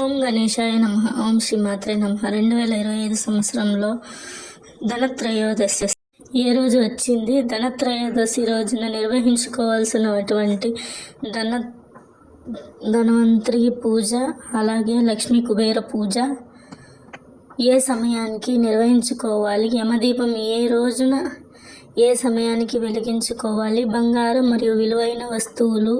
ఓం గణేశాయ నమః. ఓం శ్రీమాత్రే నమః. 2025 సంవత్సరంలో ధనత్రయోదశి ఏ రోజు వచ్చింది? ధనత్రయోదశి రోజున నిర్వహించుకోవాల్సినటువంటి ధన్వంతరి పూజ, అలాగే లక్ష్మీ కుబేర పూజ ఏ సమయానికి నిర్వహించుకోవాలి? యమదీపం ఏ రోజున ఏ సమయానికి వెలిగించుకోవాలి? బంగారం మరియు విలువైన వస్తువులు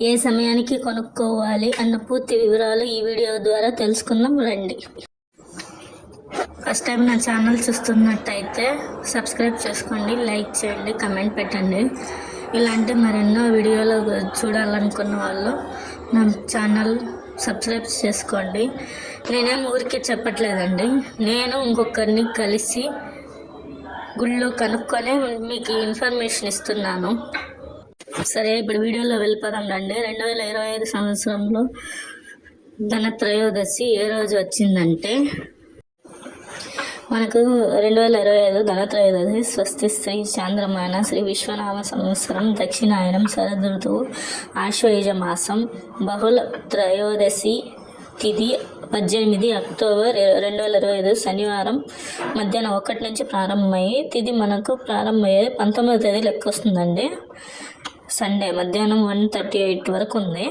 ఏ సమయానికి కొనుక్కోవాలి అన్న పూర్తి వివరాలు ఈ వీడియో ద్వారా తెలుసుకుందాం రండి. ఫస్ట్ టైం నా ఛానల్ చూస్తున్నట్టయితే సబ్స్క్రైబ్ చేసుకోండి, లైక్ చేయండి, కమెంట్ పెట్టండి. ఇలాంటి మరెన్నో వీడియోలు చూడాలనుకున్న వాళ్ళు నా ఛానల్ సబ్స్క్రైబ్ చేసుకోండి. నేనేం ఊరికే చెప్పట్లేదండి, నేను ఇంకొకరిని కలిసి గుళ్ళో కనుక్కొని మీకు ఇన్ఫర్మేషన్ ఇస్తున్నాను. సరే, ఇప్పుడు వీడియోలో వెళ్ళిపోదాం రండి. 2025 సంవత్సరంలో ధనత్రయోదశి ఏ రోజు వచ్చిందంటే, మనకు 2025 ధనత్రయోదశి స్వస్తి శ్రీ చాంద్రమాన శ్రీ విశ్వనామ సంవత్సరం దక్షిణాయనం శరద్ ఋతువు ఆశ్వయుజ మాసం బహుళ త్రయోదశి తిథి 18 అక్టోబర్ 2025 శనివారం మధ్యాహ్నం 1 నుంచి ప్రారంభమయ్యి తిథి మనకు ప్రారంభమయ్యేది 19వ తేదీ లెక్క వస్తుందండి. సండే మధ్యాహ్నం 1:38 వరకు ఉంది.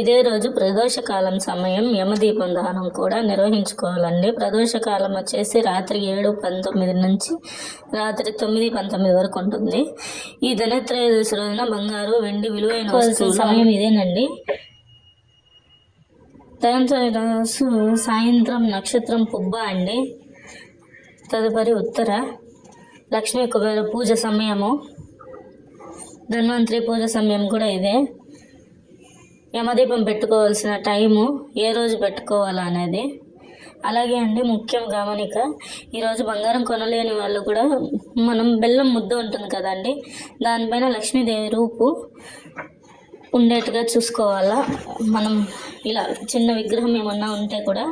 ఇదే రోజు ప్రదోషకాలం సమయం యమదీపం దానం కూడా నిర్వహించుకోవాలండి. ప్రదోషకాలం వచ్చేసి రాత్రి 7:19 నుంచి రాత్రి 9:19 వరకు ఉంటుంది. ఈ ధనత్రయోదశి రోజున బంగారు, వెండి, విలువైన వస్తువుల సమయం ఇదేనండి. ధనత్రయోదశి సాయంత్రం నక్షత్రం పుబ్బ అండి. తదుపరి ఉత్తర లక్ష్మీ కుబేర పూజ సమయము, ధన్వంతరి పూజ సమయం కూడా ఇదే. యమదీపం పెట్టుకోవాల్సిన టైము, ఏ రోజు పెట్టుకోవాలనేది. అలాగే అండి, ముఖ్యం గమనిక, ఈరోజు బంగారం కొనలేని వాళ్ళు కూడా మనం బెల్లం ముద్ద ఉంటుంది కదండి, దానిపైన లక్ష్మీదేవి రూపు ఉండేట్టుగా చూసుకోవాలా. మనం ఇలా చిన్న విగ్రహం ఏమన్నా ఉంటే కూడా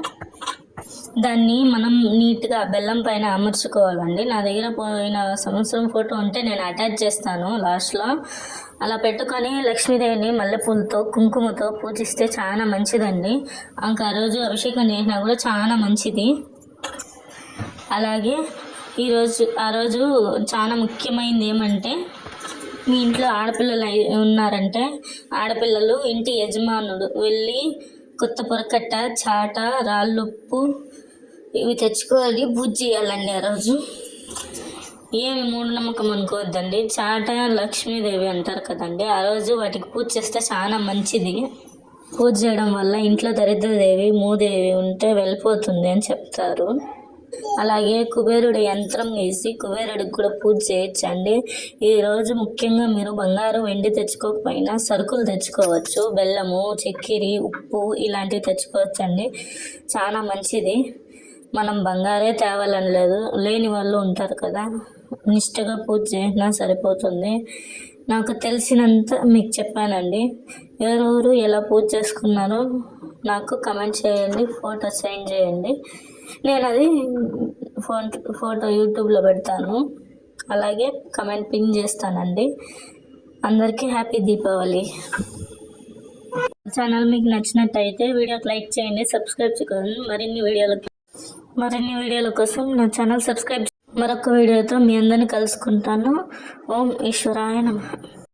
దాన్ని మనం నీట్గా బెల్లం పైన అమర్చుకోవాలండి. నా దగ్గర పోయిన సంవత్సరం ఫోటో ఉంటే నేను అటాచ్ చేస్తాను లాస్ట్లో. అలా పెట్టుకొని లక్ష్మీదేవిని మల్లెపూలతో కుంకుమతో పూజిస్తే చాలా మంచిదండి. ఇంకా ఆ రోజు అభిషేకం చేసినా కూడా చాలా మంచిది. అలాగే ఆ రోజు చాలా ముఖ్యమైనది ఏమంటే, మీ ఇంట్లో ఆడపిల్లలు ఉన్నారంటే ఆడపిల్లలు ఇంటి యజమానుడు వెళ్ళి కొత్త పొరకట్ట, చాట, రాళ్ళుప్పు ఇవి తెచ్చుకోవాలి, పూజ చేయాలండి. ఆ రోజు ఏమి మూఢనమ్మకం అనుకోవద్దండి. చాట లక్ష్మీదేవి అంటారు కదండి, ఆ రోజు వాటికి పూజ చేస్తే చాలా మంచిది. పూజ చేయడం వల్ల ఇంట్లో దరిద్రదేవి, మూదేవి ఉంటే వెళ్ళిపోతుంది అని చెప్తారు. అలాగే కుబేరుడి యంత్రం వేసి కుబేరుడికి కూడా పూజ చేయొచ్చండి. ఈరోజు ముఖ్యంగా మీరు బంగారు, వెండి తెచ్చుకోకపోయినా సరుకులు తెచ్చుకోవచ్చు. బెల్లము, చక్కెర, ఉప్పు ఇలాంటివి తెచ్చుకోవచ్చండి. చాలా మంచిది. మనం బంగారే తేవాలని లేదు, లేని వాళ్ళు ఉంటారు కదా, నిష్టగా పూజ చేసినా సరిపోతుంది. నాకు తెలిసినంత మీకు చెప్పానండి. ఎవరెవరు ఎలా పూజ చేసుకున్నారో నాకు కమెంట్ చేయండి, ఫోటో సెండ్ చేయండి. నేను అది ఫోటో యూట్యూబ్లో పెడతాను, అలాగే కమెంట్ పిన్ చేస్తానండి. అందరికీ హ్యాపీ దీపావళి. ఛానల్ మీకు నచ్చినట్టయితే వీడియోకి లైక్ చేయండి, సబ్స్క్రైబ్ చేసుకోండి. మరిన్ని వీడియోల కోసం నా ఛానల్ సబ్స్క్రైబ్. మరొక వీడియోతో మీ అందరిని కలుసుకుంటాను. ఓం ఈశ్వరాయ నమః.